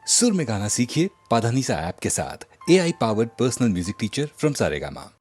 सुर में गाना सीखिए पाधानीसा ऐप के साथ। AI powered personal music teacher from Saregama.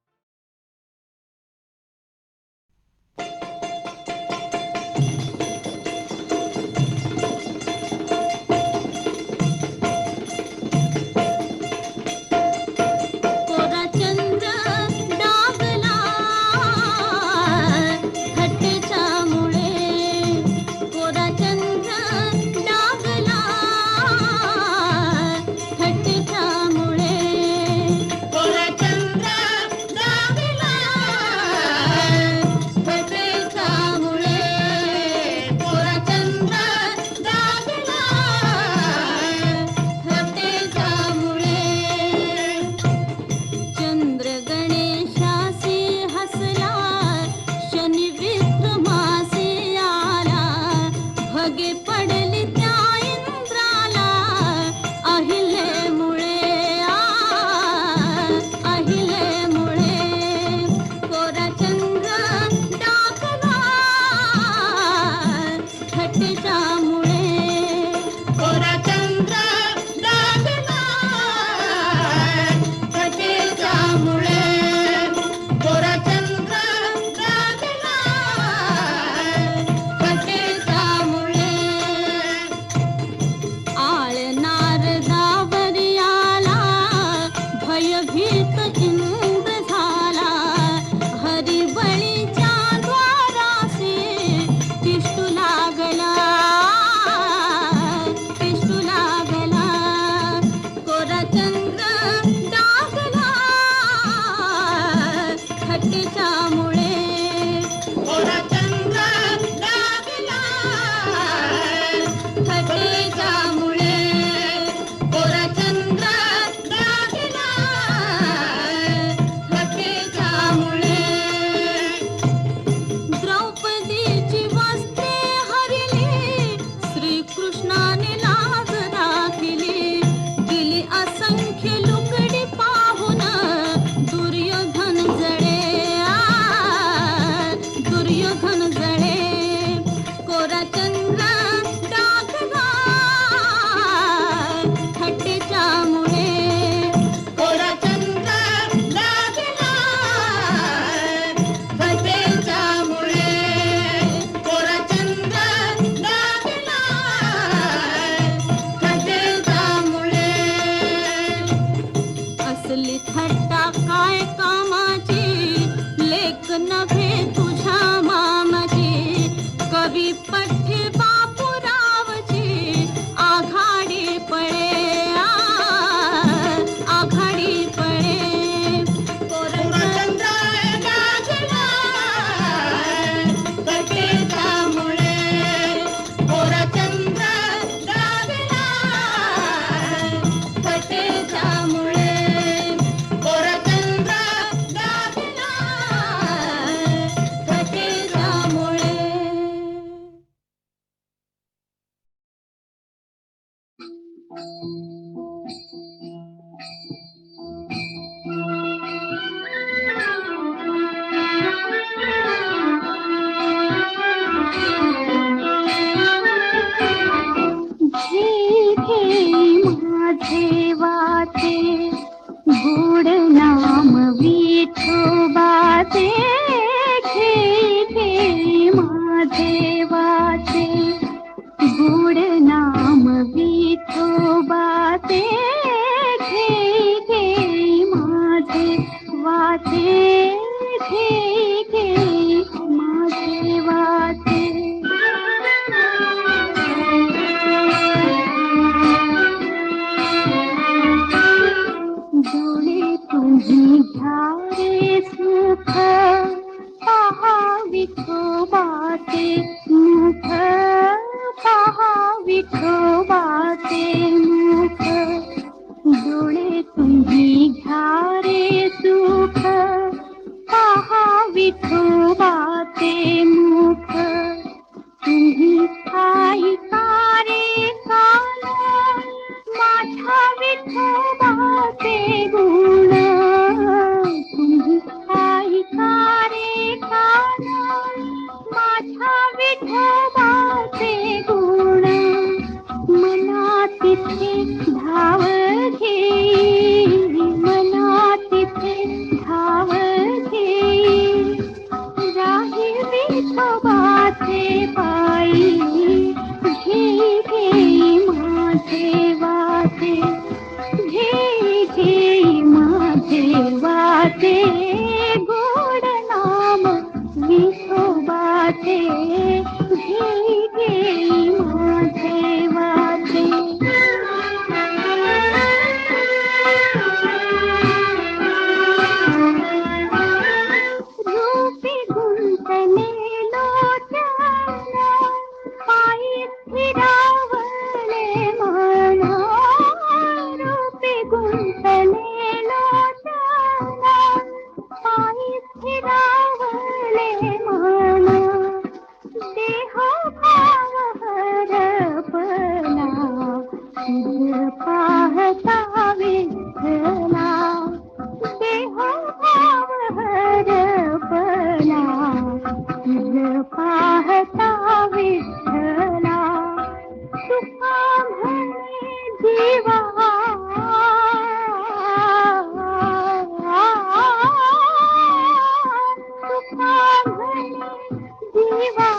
गोड नाम विठोबाचे, घे घे माझेवाचे, गोड नाम विठोबाचे, घे घे माझे वाचे, घे घे माझे वाचे. डोळे तुम्ही घ्या रे सुख, पहा विठोबाचे मुख, पहा विठोबाचे मुख. डोळे तुम्ही घ्या रे सुख, पहा विठोबाचे मुख. तुम्ही ऐका रे कान, माझ्या विठोबाचे गुण. तुम्ही ऐका रे कान, माझ्या विठोबाचे गुण. मना तिथे धाव घेई मना तिथे धाव घेई राही विठोबाचे पायी घेई घेई माझे वाटे घेई घेई माझे वाटे गोड नाम विठोबाचे घेई घेई माझे वाटे रूपी गुंतले लोचना पायी फिरावले म्हणा रूपी गुंतले लोचना पायी फिरावले म्हणा देह भाव हरपला तुझ पाहता विठ्ठला देह भाव हरपला तुझ पाहता विठ्ठला तुका म्हणे जीवा तुका म्हणे जीवा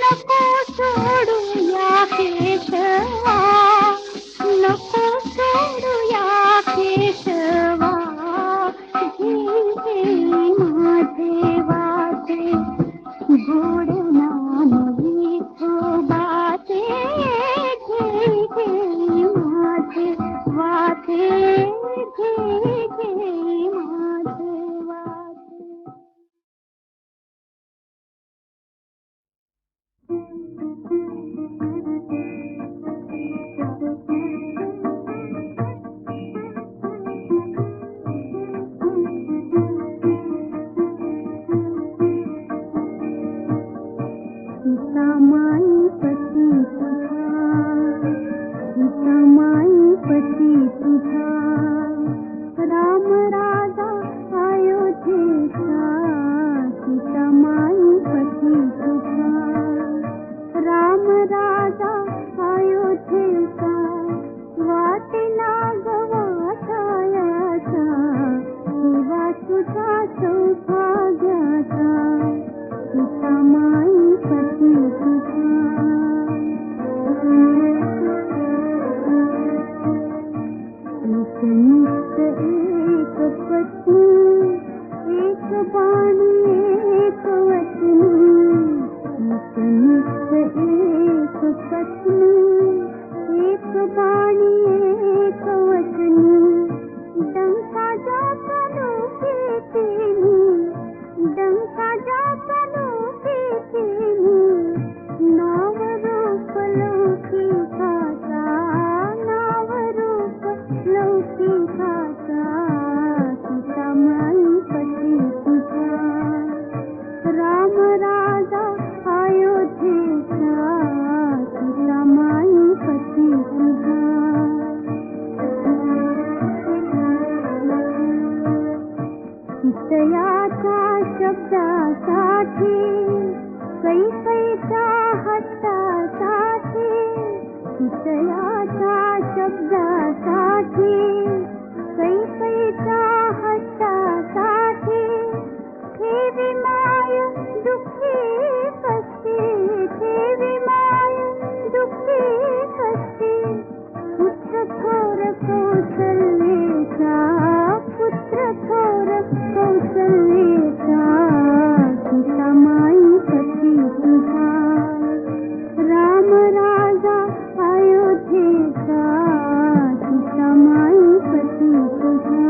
नको सोडू या केशवा नको सोडू या केशवा घेई घेई माझे वाटे गोड नाम विठोबाचे घेई घेई माझे वाटे घेई घेई माझे वाटे सीता माई पती तुझा राम राजा अयोध्येचा सीता माई पती तुझा राम राजा अयोध्येचा वाटेला गवाचायाचा सेवा तुझा सौभाग्याचा सीता माई पती तुझा एकनिष्ठ एक पत्नी एक बाणी एक वचनी एकनिष्ठ एक पत्नी एक बाणी एक वचनी डंका जाचलो केतिनी डंका जाचलो केतिनी नाव रूप लौकिकाचा नाव रूप लौकिकाचा सीता माई पती तुझा राम राजा अयोध्येचा सीता माई पती तुझा चितयाच्या शब्दासाठी कैकैच्या हट्टासाठी चितयाच्या शब्दासाठी कैकैच्या हट्टासाठी ठेवी माय दुःखी कष्टी ठेवी माय दुःखी कष्टी पुत्र थोर कौशल्येचा पुत्र थोर कौशल्येचा सीता माई पती तुझा राम राजा अयोध्येचा सीता माई पती तुझा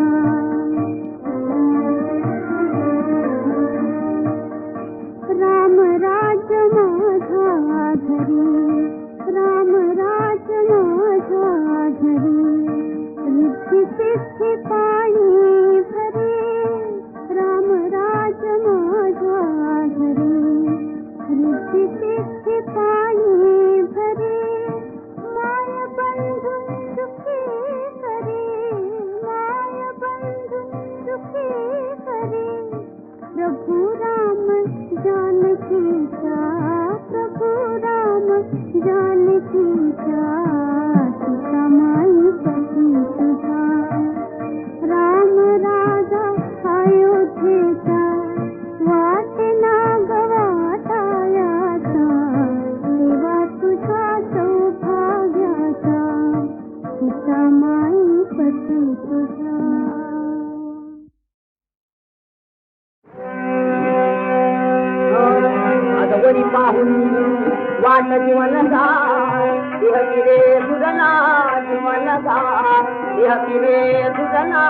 जीवनदा इहती रे सुजना जीवनदा इहती रे सुजना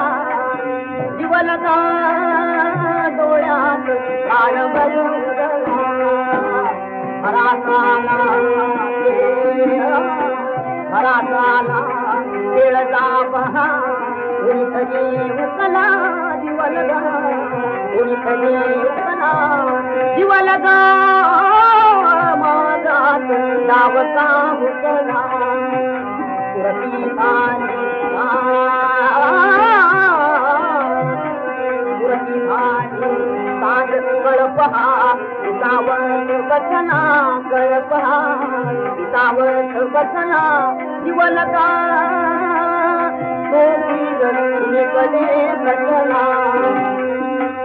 जीवनदा डोळ्यात काळ बरुदला हरासाला खेळता पहा उरी खरी उकला जीवनदा उरी खरी उकला जीवनदा माझात डावता उकला पुरती भारी पुरती भारी सांग कळपहा सावंत बसना कळपहा सावंत बसना जीवनदा तो कधी बसला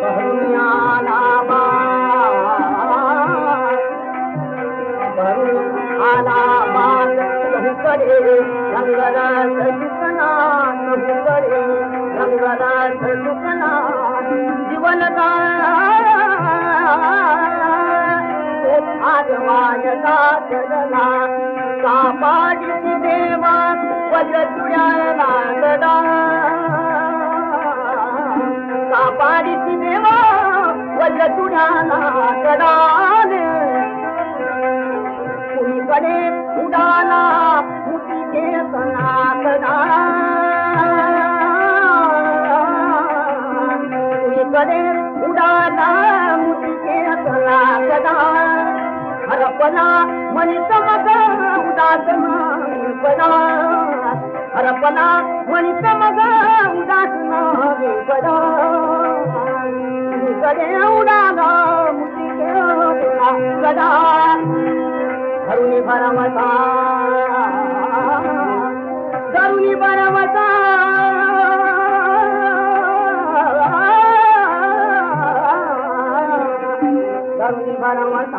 पहुण्याला आला बात कहू करे रंगरास दुखना कहू करे रंगरास दुखना जीवनदा आजवायता चलना कापाडी देवा वज तुळ्याला गदा कापाडी देवा वज तुळ्याला गदा कुणीकडे उडाला मुठीचे सनाकडा कुणीकडे उडाला मुठीचे सनाकडा हरपला मनीष मग उदास पदा हरपला मनीष मग उदास पदा कडे उडाला मुठीचे सदा धरुणी भरमता धरुणी भरमता धरुणी भरमता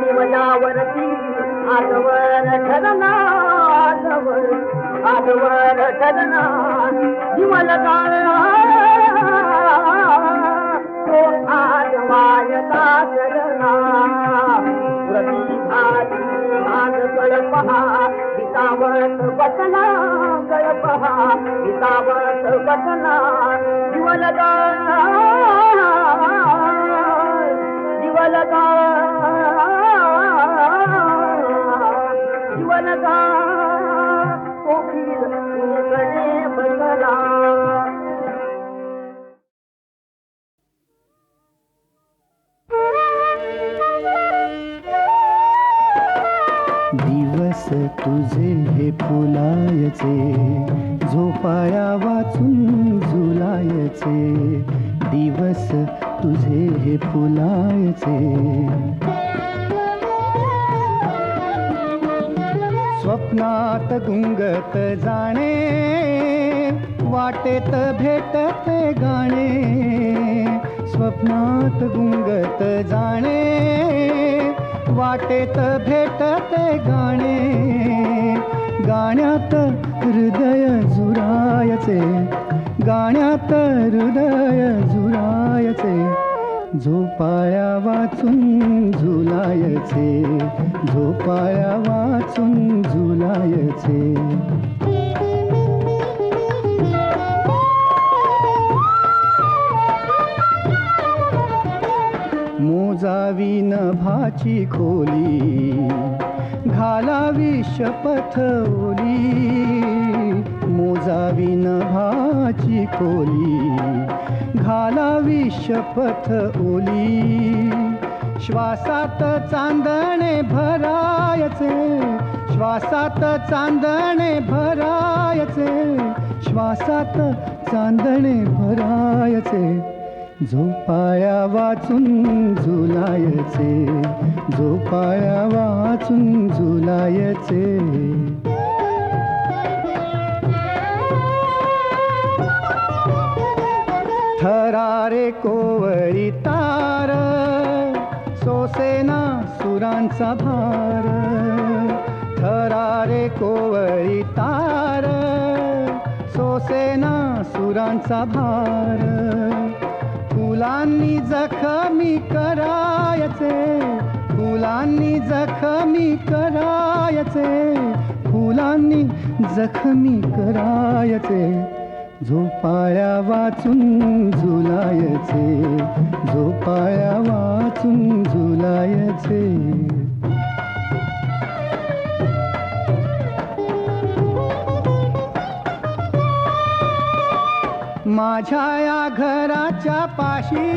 जीवनावरती आजवर ठरना आजवर ठरना जीवनदा तो आज मायता चलना प्रतिभाग गळपहा विसावत बसला गळपहा विसावत बसला जीवनदा जीवनदा जीवनदा कोकिल तुझकडे बसला दिवस तुझे हे फुलायचे झोपाया वाचून झुलायचे दिवस तुझे हे फुलायचे स्वप्नात गुंगत जाणे वाटेत भेटते गाणे स्वप्नात गुंगत जाणे वाटेत भेटते गाणे गाण्यात हृदय झुरायचे गाण्यात हृदय झुरायचे झोपाया वाचून झुलायचे झोपाया वाचून झुलायचे मोजावी नभाची खोली घालावी शपथ ओली मोजावी नभाची खोली घालावी शपथ ओली श्वासात चांदणे भरायचे श्वासात चांदणे भरायचे श्वासात चांदणे भरायचे झोपाया वाचून झुलायचे झोपाया वाचून झुलायचे थरारे कोवरी तार सोसेना सुरांचा भार थरारे कोवरी तार सोसेना सुरांचा भार फुलांनी जखमी करायचे फुलांनी फुलांनी जखमी करायचे, फुलांनी जखमी करायचे, झोपाळ्या वाचून झुलायचे, झोपाळ्या वाचून झुलायचे. माझ्या या घराच्या पाशी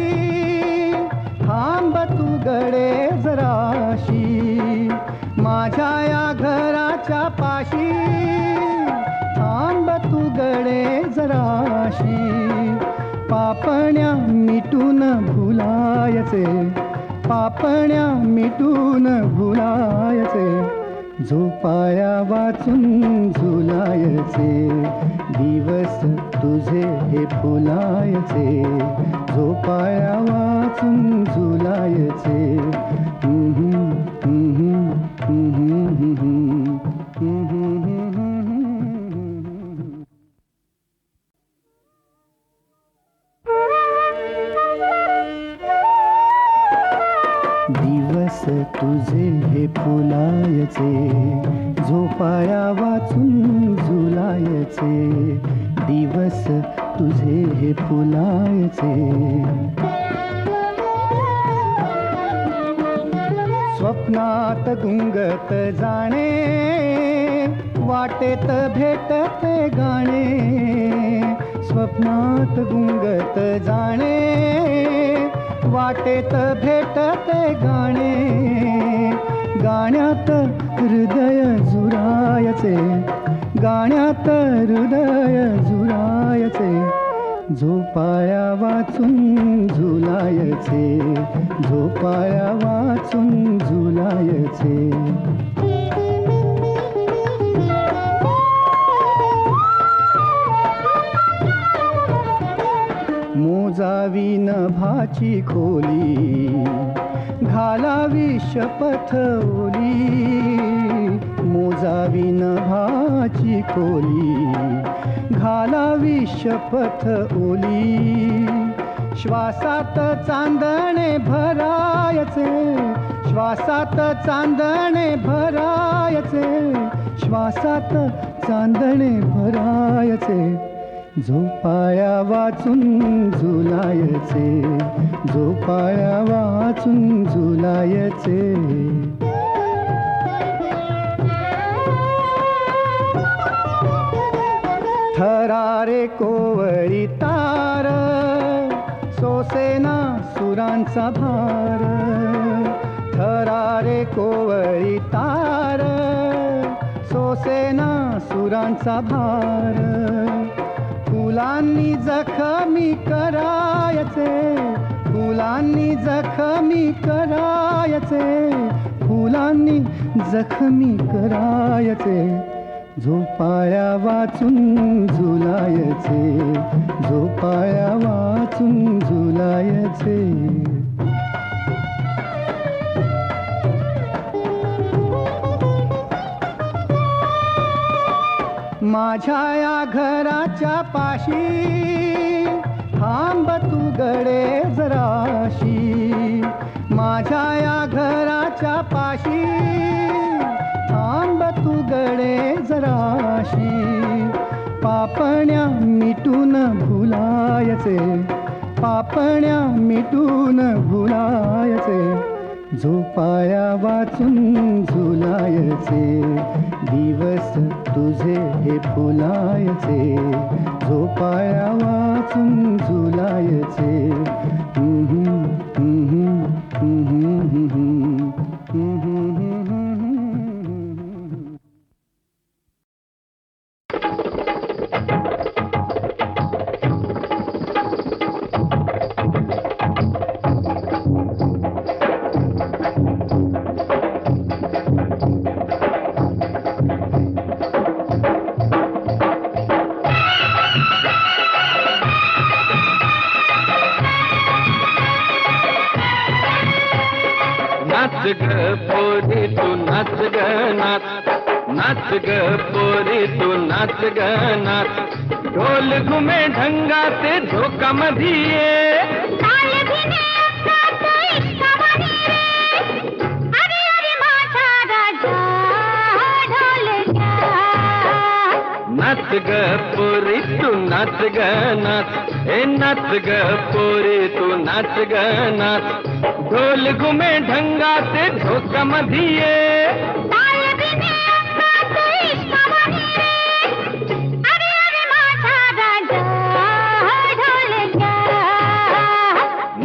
थांब तू गडे जराशी, माझ्या या घराच्या पाशी थांब तू गडे जराशी. पापण्या मिटून भुलायचे, पापण्या मिटून भुलायचे, झोपाळ्या वाचून झुलायचे, दिवस तुझे हे फुलायचे, झोपाळ्या वाचून झुलायचे. दिवस तुझे हे फुलायचे, झोपाळ्या वाचून झुलायचे, दिवस तुझे हे फुलायचे. स्वप्नात गुंगत जाणे, वाटेत भेटते गाणे, स्वप्नात गुंगत जाणे, वाटेत भेटते गाणे, गाण्यात हृदय झुरायचे, गाण्यात हृदय झुरायचे, झोपाळ्या वाचून झुलायचे, झोपाळ्या वाचून झुलायचे. मोजावी नभाची खोली, घालावी शपथ ओली, मोजावी नभाची खोली, घालावी शपथ ओली. श्वासात चांदणे भरायचे, श्वासात चांदणे भरायचे, श्वासात चांदणे भरायचे, झोपाळ्या वाचून झुलायचे, झोपाळ्या वाचून झुलायचे. थरारे कोवळी तार, सोसेना सुरांचा भार, थरारे कोवळी तार, सोसेना सुरांचा भार. फुलांनी जखमी करायचे, फुलांनी जखमी करायचे, फुलांनी जखमी करायचे, झोपाळ्या वाचून झुलायचे, झोपाळ्या वाचून झुलायचे. माझ्या या घराच्या पाशी थांब तू गडे जराशी, माझ्या या घराच्या पाशी थांब तू गडे जराशी. पापण्या मिटून भुलायचे, पापण्या मिटून भुलायचे, झोपाळ्या वाचून झुलायचे, दिवस तुझे हे फुलायचे, झोपाळ्या वाचून झुलायचे. नाच ग पोरी तू नाच ग नाच, नाच ग पोरी तू नाच ग नाच. ढोल घुमे ढंगा से धोका मधिये, ताल भी ने अपना तो इसका बनी रे, अरे नाच ग पोरी तू नाच ग नाच, ए नाच ग पोरी तू नाच ग नाच. ढोल घुमे ढंगा ते झोका मधिये,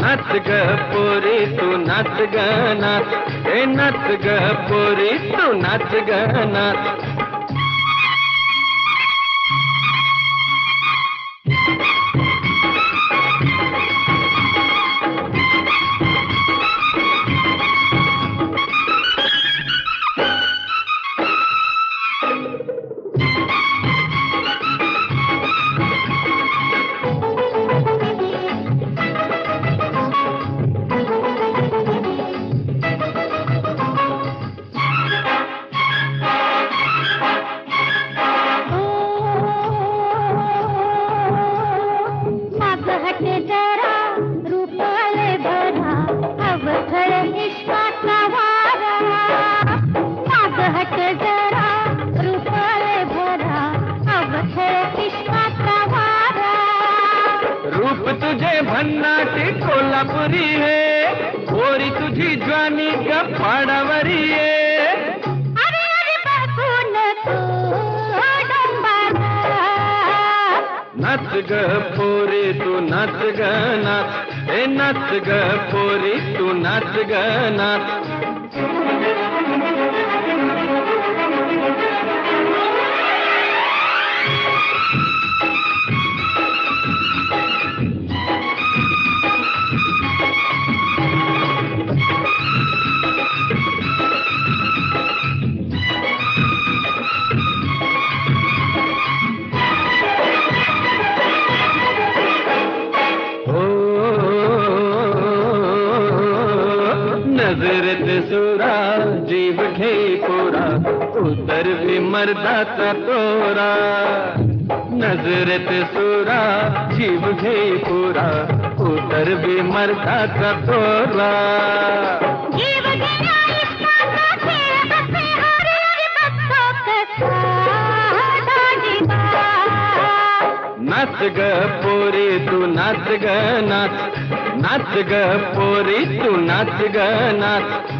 नाच ग पोरी तू नाच ग नाच, ए नाच ग पोरी तू नाच ग नाच. रूप तुझे भन्नाटी कोल्हापुरी है, पोरी तुझी ज्वानी का फाडावरी है. नाच ग पोरी तू नाच ग नाच, ए नाच ग पोरी तू नाच ग नाच. नजरेत सुरा जीव घे पोरा, उतर भी मर्दाचा तोरा. नजरेत सुरा जीव घे पोरा, उतर भी मर्दाचा तोरा. नाच ग पोरी तू नाच ग नाच, नाच ग पोरी तू नाच ग नाच.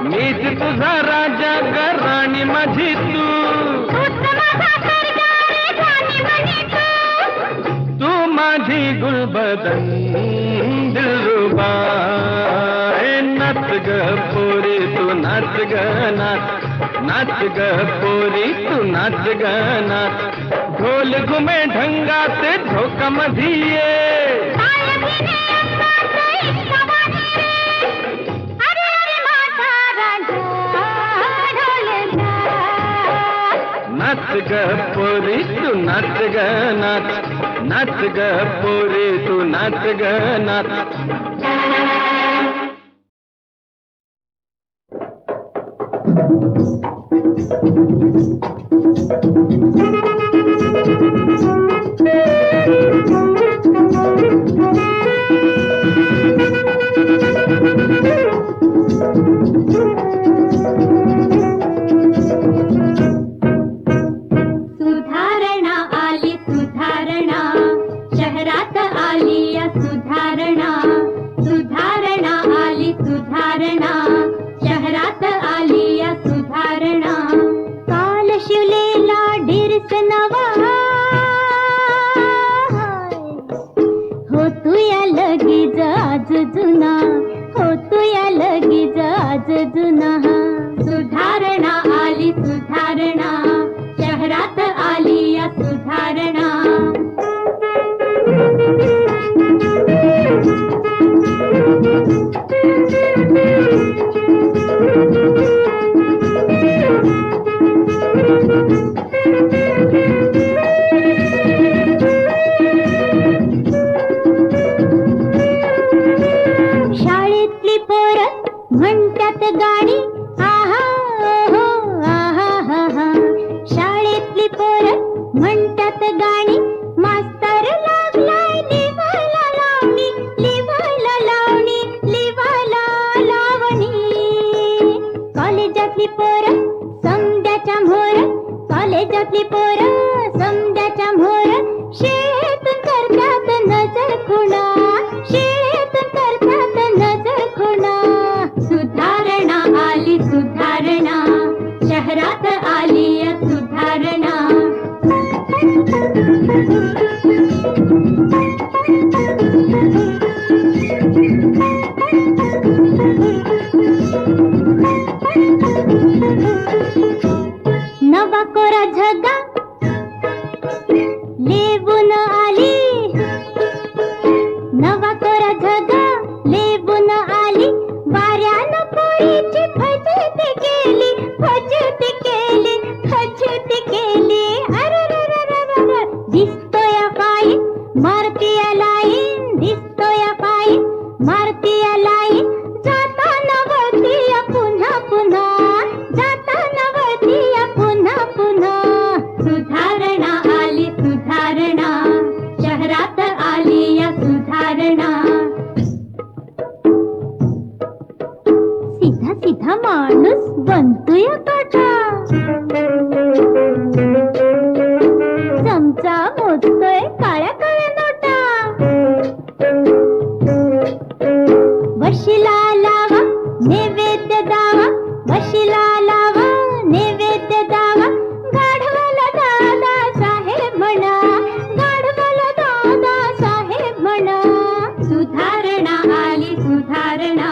मीच तुझा राजा ग राणी माझी तू, तू माझी गुलबदन दिलरुबा. नाच ग पोरी तू नाच ग नाच, नाच ग पोरी तू नाच ग नाच. ढोल घुमे ढंगा ते झोका मधिये, नाच ग पोरी तू नाच ग नाच, नाच ग पोरी तू नाच ग नाच. सुधारणा आली सुधारणा, शहरात आली या सुधारणा. सुधारणा आली सुधारणा, शहरात आली या सुधारणा. काल शिवले म्हणतात गाणी आहा ओहो आहा हा हा. शाळेतली पोरं म्हणतात गाणी मास्तर लागलाय लिवायला लावणी लिवायला लावणी लिवायला लावणी. कॉलेजातली पोरं समद्याच्या म्होर कॉलेजातली पोरं समद्याच्या म्होर शाळेतून करतात नजर खुणा शाळेतून करतात नजर खुणा. सुधारणा आली सुधारणा शहरात आली या सुधारणा. नवा कोरा झगा लेबून आली नवा कोरा झगा लेबून आली. वाऱ्यानं पोरीची फजिती केली फजिती केली फजिती केली. अरे दिसतोय पायी मारतीया लाईन दिसतोय पायी मारतीया लाईन. जाताना वळतीया पुन्हा पुन्हा जाताना वळतीया पुन्हा पुन्हा. सुधारणा आली सुधारणा शहरात आली या सुधारणा. सीधा सीधा माणूस बनतोय काटा चमचा मोजतोय काळ्या काळ्या नोटा. वशिला लावा नैवेद्य दावा वशिला लावा नैवेद्य दावा. गाढवाला दादा साहेब म्हणा गाढवाला दादा साहेब म्हणा. सुधारणा आली सुधारणा